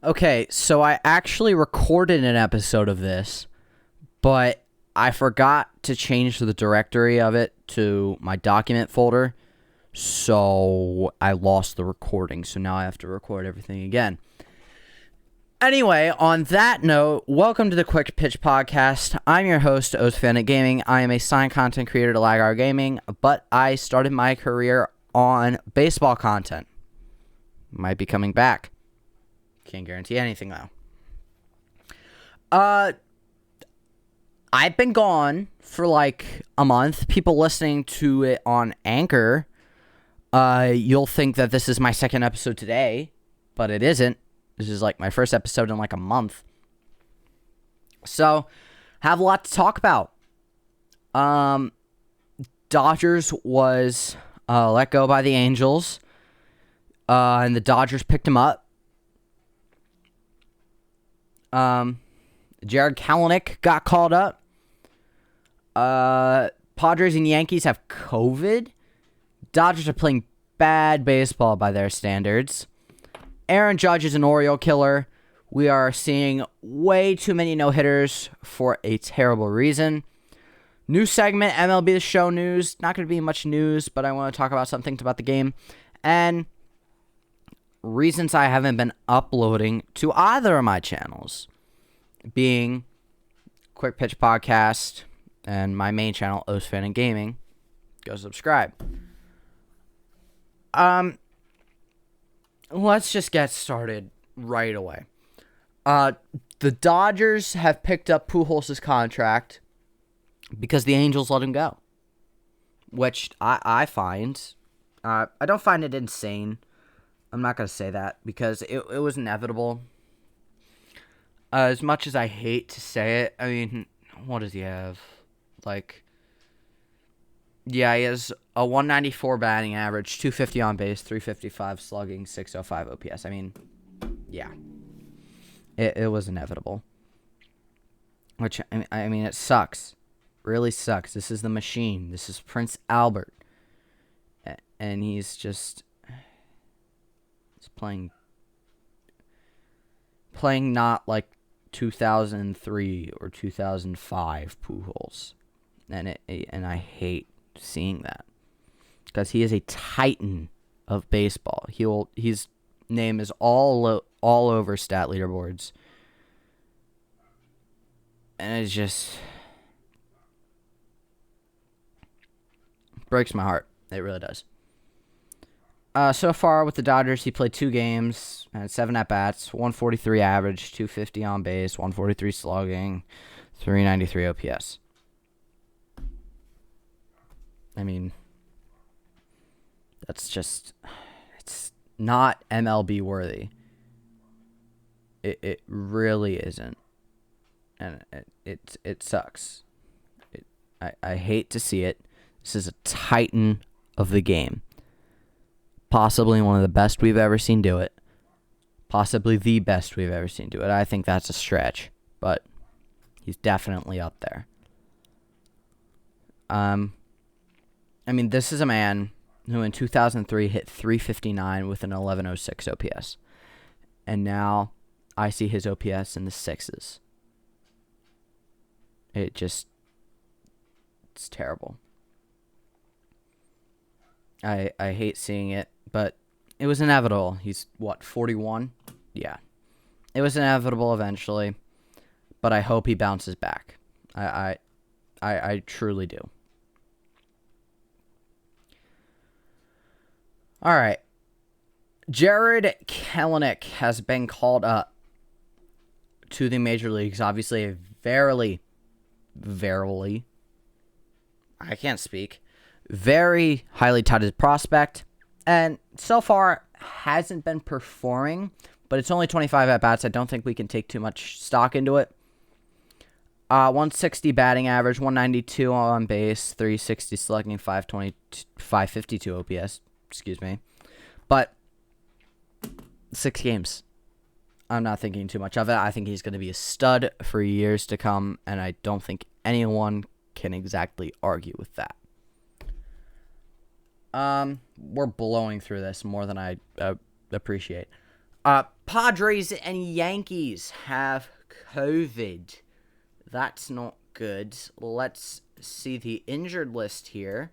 Okay, so I actually recorded an episode of this, but I forgot to change the directory of it to my document folder, so I lost the recording. So now I have to record everything again. Anyway, on that note, welcome to the Quick Pitch Podcast. I'm your host, Oathfanic Gaming. I am a signed content creator to Lagar Gaming, but I started my career on baseball content. Might be coming back. Can't guarantee anything, though. I've been gone for like a month. People listening to it on Anchor, you'll think that this is my second episode today, but it isn't. This is like my first episode in like a month. So, have a lot to talk about. Dodgers was let go by the Angels, and the Dodgers picked him up. Jared Kelenik got called up. Padres and Yankees have COVID. Dodgers are playing bad baseball by their standards. Aaron Judge is an Oriole killer. We are seeing way too many no-hitters for a terrible reason. New segment, MLB The Show news. Not going to be much news, but I want to talk about some things about the game. And reasons I haven't been uploading to either of my channels, being Quick Pitch Podcast and my main channel, Oathfanic Gaming. Go subscribe. Let's just get started right away. The Dodgers have picked up Pujols' contract because the Angels let him go, which I find, I don't find it insane. I'm not going to say that because it was inevitable. As much as I hate to say it, I mean, what does he have? Like, yeah, he has a 194 batting average, 250 on base, 355 slugging, 605 OPS. I mean, yeah. It was inevitable. Which, I mean, it sucks. Really sucks. This is the machine. This is Prince Albert. And he's just... He's playing not like 2003 or 2005 Pujols. And I hate seeing that, because he is a titan of baseball. His name is all over stat leaderboards, and it just breaks my heart. It really does. So far with the Dodgers, he played 2 games, had 7 at-bats, 143 average, 250 on base, 143 slugging, 393 OPS. I mean, that's just, it's not MLB worthy. It really isn't. And it sucks. I hate to see it. This is a titan of the game. Possibly one of the best we've ever seen do it. Possibly the best we've ever seen do it. I think that's a stretch, but he's definitely up there. I mean, this is a man who in 2003 hit 359 with an 1106 OPS. And now I see his OPS in the 6s. It's terrible. I hate seeing it, but it was inevitable. He's, 41? Yeah. It was inevitable eventually, but I hope he bounces back. I truly do. All right. Jared Kelenik has been called up to the major leagues. Obviously, a verily, I can't speak, very highly touted prospect. And so far, hasn't been performing, but it's only 25 at-bats. I don't think we can take too much stock into it. 160 batting average, 192 on base, 360 slugging, 552 OPS. Excuse me. But 6 games. I'm not thinking too much of it. I think he's going to be a stud for years to come, and I don't think anyone can exactly argue with that. We're blowing through this more than I appreciate. Padres and Yankees have COVID. That's not good. Let's see the injured list here.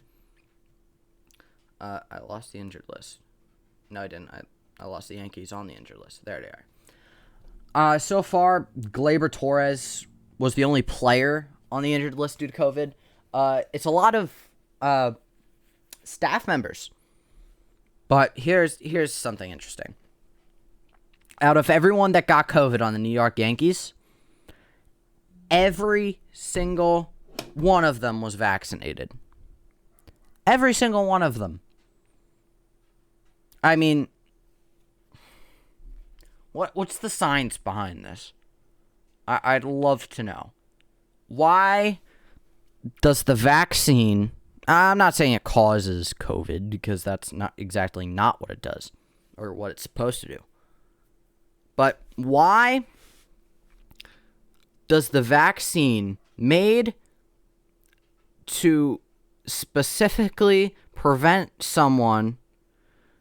I lost the injured list. No, I didn't. I lost the Yankees on the injured list. There they are. So far, Gleyber Torres was the only player on the injured list due to COVID. It's a lot of staff members. But here's something interesting. Out of everyone that got COVID on the New York Yankees, every single one of them was vaccinated. Every single one of them. I mean, what's the science behind this? I'd love to know. Why does the vaccine... I'm not saying it causes COVID, because that's not exactly not what it does, or what it's supposed to do. But why does the vaccine made to specifically prevent someone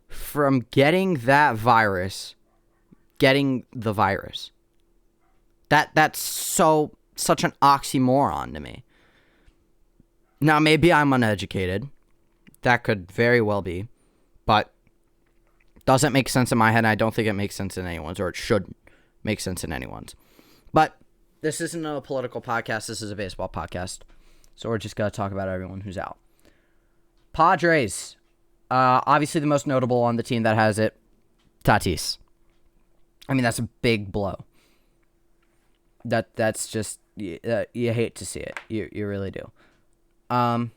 from getting that virus, getting the virus? That's such an oxymoron to me. Now, maybe I'm uneducated. That could very well be. But doesn't make sense in my head. I don't think it makes sense in anyone's, or it should make sense in anyone's. But this isn't a political podcast. This is a baseball podcast. So we're just going to talk about everyone who's out. Padres. Obviously the most notable on the team that has it, Tatis. I mean, that's a big blow. That's just, you hate to see it. You really do. And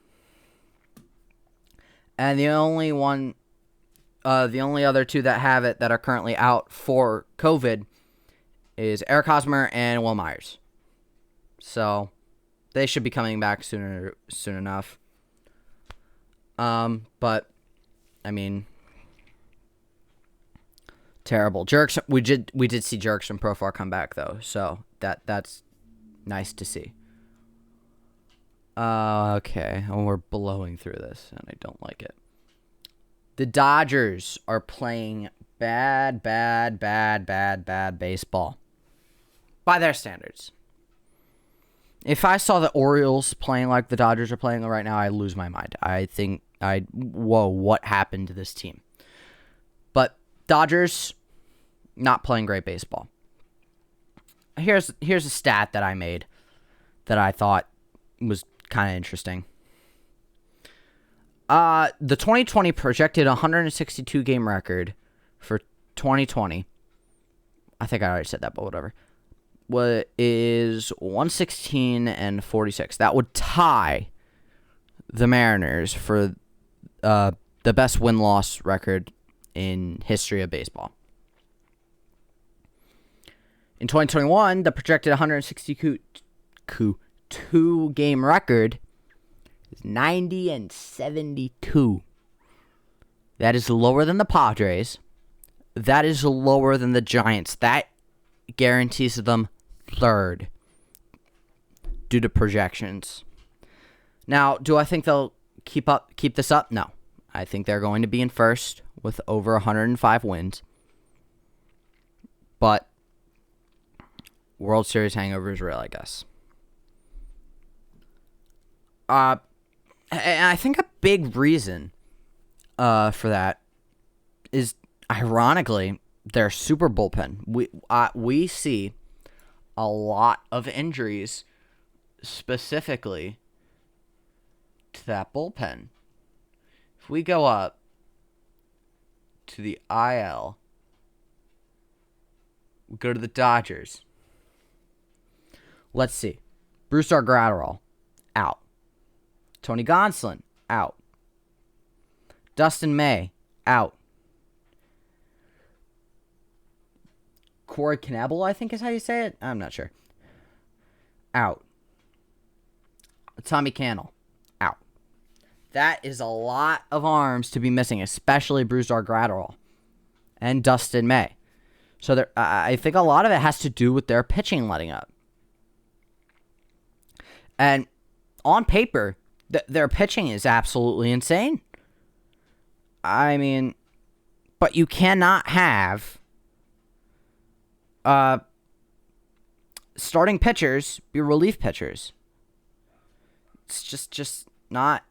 the only other two that have it that are currently out for COVID is Eric Hosmer and Will Myers. So they should be coming back soon enough. But I mean, terrible. Jerks. We did see Jerks and Profar come back though, so that's nice to see. Okay, well, we're blowing through this, and I don't like it. The Dodgers are playing bad baseball. By their standards. If I saw the Orioles playing like the Dodgers are playing right now, I'd lose my mind. I think whoa, what happened to this team? But Dodgers, not playing great baseball. Here's a stat that I made that I thought was kind of interesting. The 2020 projected 162 game record for 2020. I think I already said that, but whatever. Is 116-46. That would tie the Mariners for the best win-loss record in history of baseball. In 2021, the projected 162 game record is 90-72. That is lower than the Padres. That is lower than the Giants. That guarantees them third due to projections. Now, do I think they'll keep this up? No. I think they're going to be in first with over 105 wins. But World Series hangover is real, I guess. And I think a big reason for that is, ironically, their super bullpen. We see a lot of injuries specifically to that bullpen. If we go up to the IL, we go to the Dodgers. Let's see. Brusdar Graterol, out. Tony Gonsolin, out. Dustin May, out. Corey Knebel, I think is how you say it. I'm not sure. Out. Tommy Cannell, out. That is a lot of arms to be missing, especially Brusdar Graterol and Dustin May. So I think a lot of it has to do with their pitching letting up. And on paper, their pitching is absolutely insane. I mean, but you cannot have starting pitchers be relief pitchers. It's just not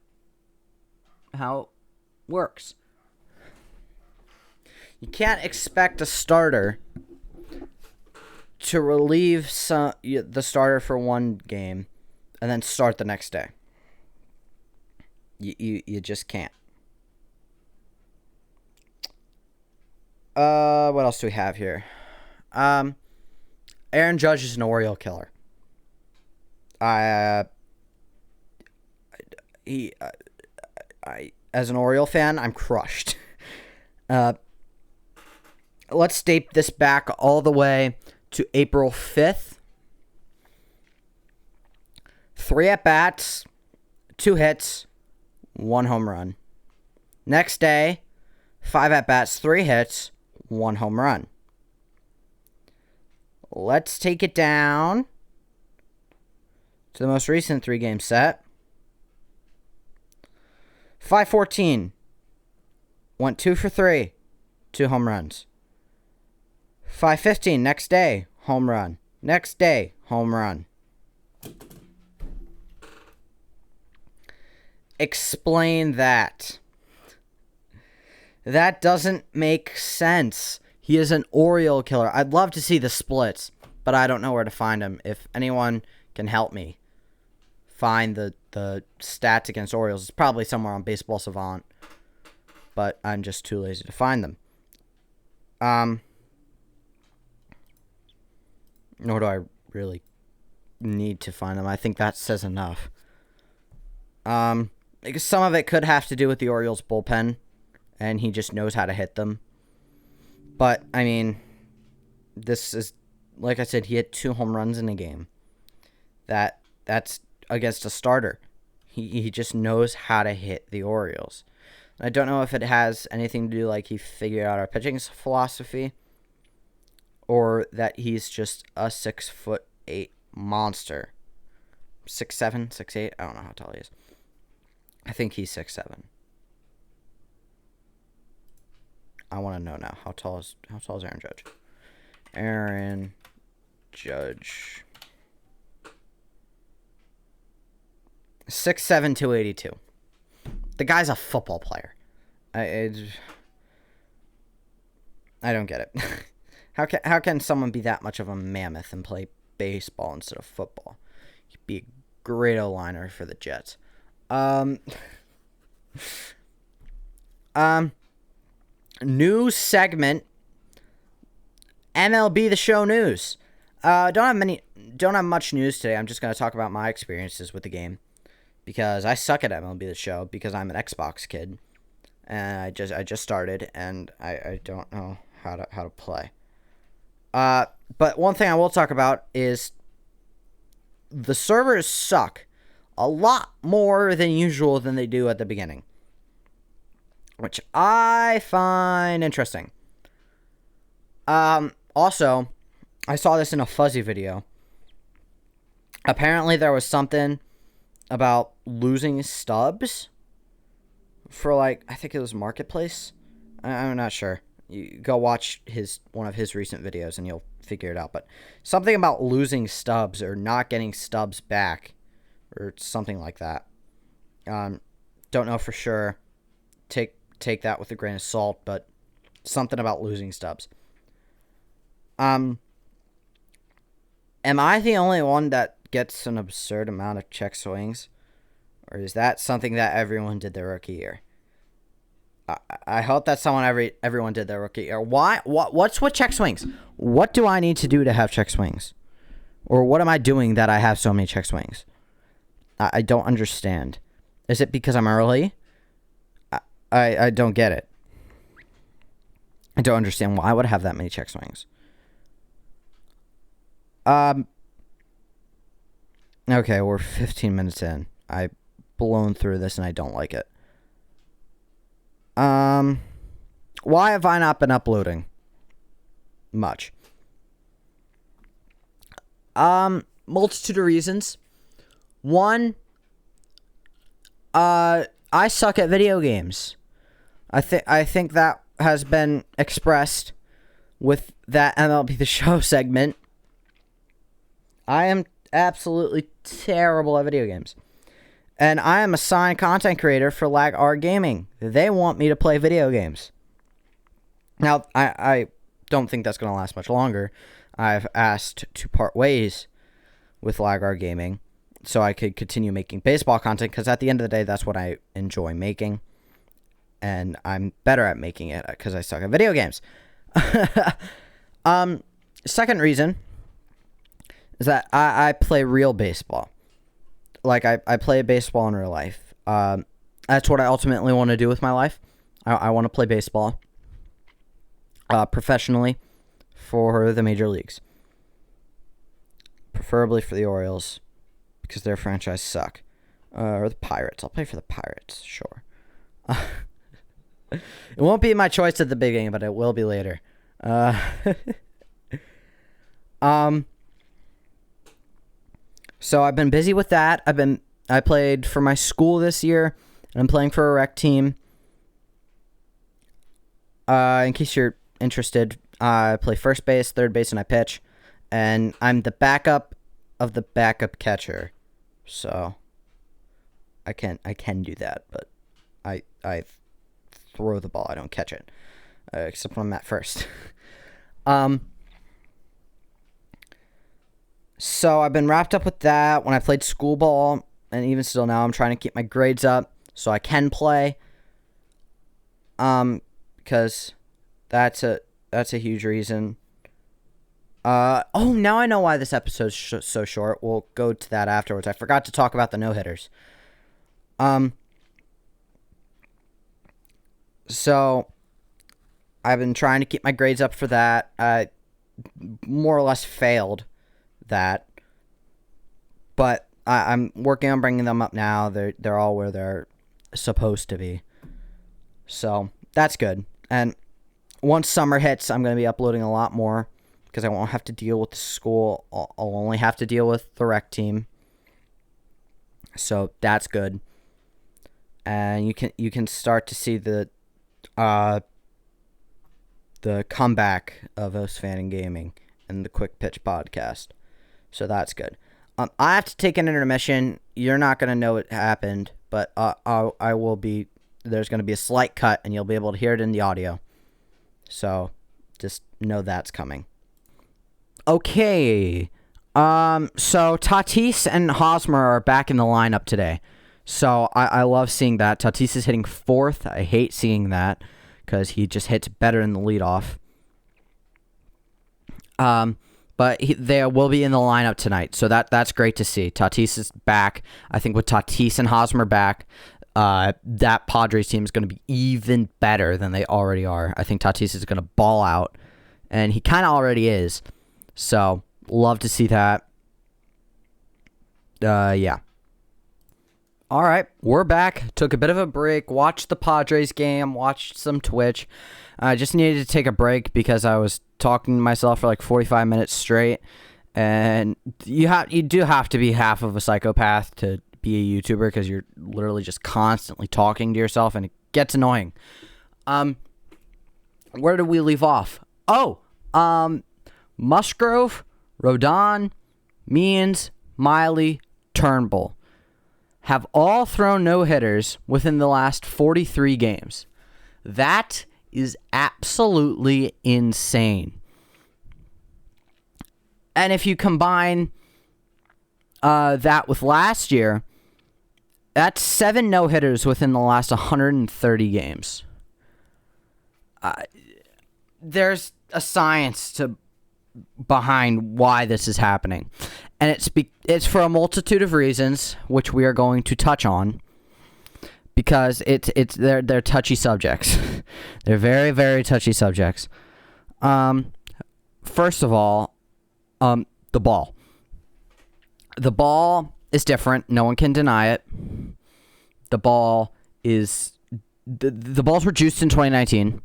how it works. You can't expect a starter to relieve the starter for one game and then start the next day. You just can't. What else do we have here? Aaron Judge is an Oriole killer. I as an Oriole fan, I'm crushed. Let's date this back all the way to April 5th. 3 at-bats, 2 hits, 1 home run. Next day, 5 at-bats, 3 hits, 1 home run. Let's take it down to the most recent 3-game set. 5-14. Went 2 for 3. 2 home runs. 5-15. Next day, home run. Next day, home run. Explain that. That doesn't make sense. He is an Oriole killer. I'd love to see the splits, but I don't know where to find them. If anyone can help me find the stats against Orioles, it's probably somewhere on Baseball Savant, but I'm just too lazy to find them. Nor do I really need to find them. I think that says enough. Because some of it could have to do with the Orioles bullpen, and he just knows how to hit them. But, I mean, this is, like I said, he hit 2 home runs in a game. That's against a starter. He just knows how to hit the Orioles. I don't know if it has anything to do like he figured out our pitching philosophy, or that he's just a 6'8" monster. 6'7", 6'8", I don't know how tall he is. I think he's 6'7". I want to know now. How tall is Aaron Judge? Aaron Judge. 6'7", 282. The guy's a football player. I don't get it. How can someone be that much of a mammoth and play baseball instead of football? He'd be a great O-liner for the Jets. New segment. MLB the Show news. Don't have much news today. I'm just going to talk about my experiences with the game, because I suck at MLB the Show because I'm an Xbox kid, and I just started, and I don't know how to play. But one thing I will talk about is the servers suck a lot more than usual than they do at the beginning, which I find interesting. Also, I saw this in a Fuzzy video. Apparently there was something about losing stubs for, like, I think it was Marketplace. I'm not sure. You go watch one of his recent videos and you'll figure it out. But something about losing stubs or not getting stubs back or something like that. Don't know for sure. Take that with a grain of salt, but something about losing stubs. Am I the only one that gets an absurd amount of check swings? Or is that something that everyone did their rookie year? I hope that everyone did their rookie year. What's with check swings? What do I need to do to have check swings? Or what am I doing that I have so many check swings? I don't understand. Is it because I'm early? I don't get it. I don't understand why I would have that many check swings. Okay, we're 15 minutes in. I've blown through this and I don't like it. Why have I not been uploading much? Multitude of reasons. One, I suck at video games. I think that has been expressed with that MLB The Show segment, I am absolutely terrible at video games. And I am a signed content creator for Lag Art Gaming. They want me to play video games. Now, I don't think that's going to last much longer. I've asked to part ways with Lag Art Gaming so I could continue making baseball content, because at the end of the day, that's what I enjoy making. And I'm better at making it because I suck at video games. Second reason is that I play real baseball. Like, I play baseball in real life. That's what I ultimately want to do with my life. I want to play baseball professionally for the major leagues. Preferably for the Orioles, because their franchise suck. Or the Pirates. I'll play for the Pirates, sure. It won't be my choice at the beginning, but it will be later. So I've been busy with that. I played for my school this year, and I'm playing for a rec team. In case you're interested, I play first base, third base, and I pitch. And I'm the backup of the backup catcher. So I can do that, but I throw the ball. I don't catch it. Except when I'm at first. So I've been wrapped up with that. When I played school ball, and even still now, I'm trying to keep my grades up so I can play. Because that's a huge reason. Now I know why this episode's so short. We'll go to that afterwards. I forgot to talk about the no-hitters. So I've been trying to keep my grades up for that. I more or less failed that, but I'm working on bringing them up now. They're all where they're supposed to be, so that's good. And once summer hits, I'm going to be uploading a lot more, because I won't have to deal with the school. I'll only have to deal with the rec team, so that's good. And you can start to see the comeback of Us Fan and Gaming and the Quick Pitch podcast. So that's good. I have to take an intermission. You're not going to know it happened, but I will be. There's going to be a slight cut, and you'll be able to hear it in the audio. So just know that's coming. Okay. So Tatis and Hosmer are back in the lineup today. So I love seeing that. Tatis is hitting fourth. I hate seeing that, because he just hits better in the leadoff. But they will be in the lineup tonight, so that's great to see. Tatis is back. I think with Tatis and Hosmer back, that Padres team is going to be even better than they already are. I think Tatis is going to ball out, and he kind of already is. So, love to see that. Yeah. All right, we're back. Took a bit of a break. Watched the Padres game. Watched some Twitch. I just needed to take a break because I was talking to myself for like 45 minutes straight. And you do have to be half of a psychopath to be a YouTuber, because you're literally just constantly talking to yourself, and it gets annoying. Where did we leave off? Musgrove, Rodon, Means, Miley, Turnbull have all thrown no-hitters within the last 43 games. That is absolutely insane. And if you combine that with last year, that's 7 no-hitters within the last 130 games. There's a science behind why this is happening. And it's for a multitude of reasons, which we are going to touch on, because they're touchy subjects. They're very, very touchy subjects. First of all, the ball. The ball is different. No one can deny it. The ball is the balls were juiced in 2019.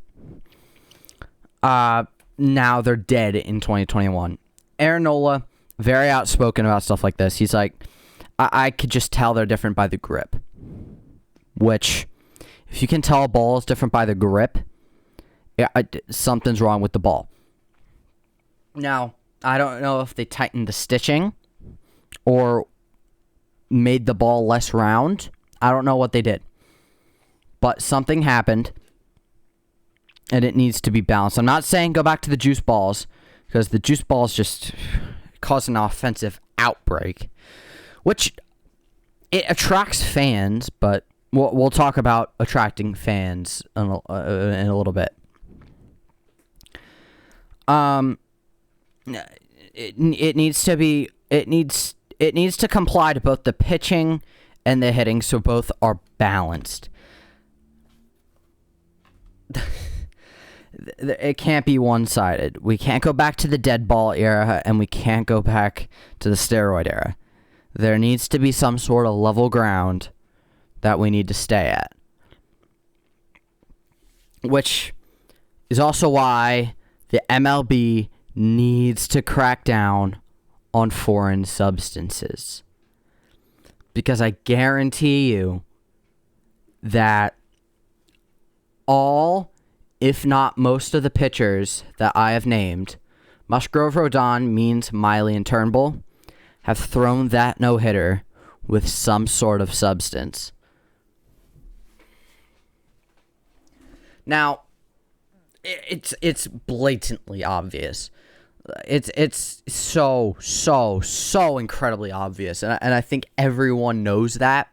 Now they're dead in 2021. Aaron Nola, very outspoken about stuff like this. He's like, I could just tell they're different by the grip. Which, if you can tell a ball is different by the grip, something's wrong with the ball. Now, I don't know if they tightened the stitching or made the ball less round. I don't know what they did. But something happened, and it needs to be balanced. I'm not saying go back to the juice balls, because the juice balls just cause an offensive outbreak, which it attracts fans, but we'll talk about attracting fans in a little bit. It needs to comply to both the pitching and the hitting, so both are balanced. It can't be one-sided. We can't go back to the dead ball era, and we can't go back to the steroid era. There needs to be some sort of level ground that we need to stay at. Which is also why the MLB needs to crack down on foreign substances. Because I guarantee you that all, if not most of the pitchers that I have named, Musgrove, Rodon, Means, Miley, and Turnbull, have thrown that no-hitter with some sort of substance. Now, it's blatantly obvious. It's so incredibly obvious, and I think everyone knows that.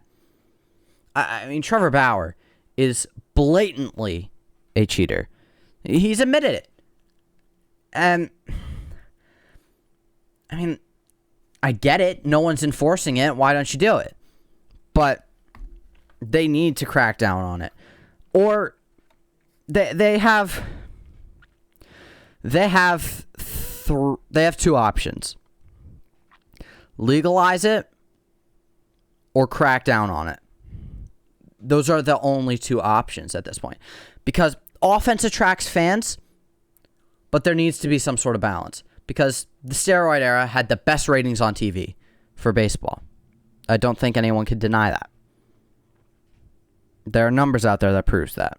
I mean, Trevor Bauer is blatantly a cheater. He's admitted it. And I mean, I get it. No one's enforcing it. Why don't you do it? But they need to crack down on it. Or they have two options. Legalize it or crack down on it. Those are the only two options at this point. Because offense attracts fans, but there needs to be some sort of balance. Because the steroid era had the best ratings on TV for baseball. I don't think anyone could deny that. There are numbers out there that proves that.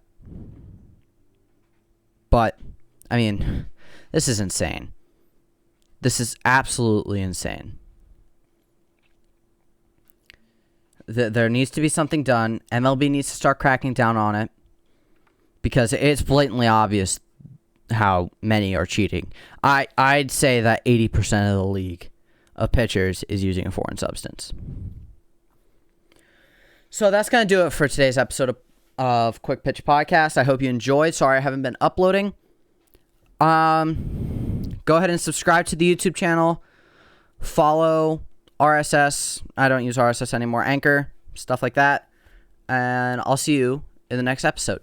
But, I mean, this is insane. This is absolutely insane. There needs to be something done. MLB needs to start cracking down on it. Because it's blatantly obvious how many are cheating. I'd say that 80% of the league of pitchers is using a foreign substance. So that's going to do it for today's episode of Quick Pitch Podcast. I hope you enjoyed. Sorry I haven't been uploading. Go ahead and subscribe to the YouTube channel. Follow RSS. I don't use RSS anymore. Anchor, stuff like that. And I'll see you in the next episode.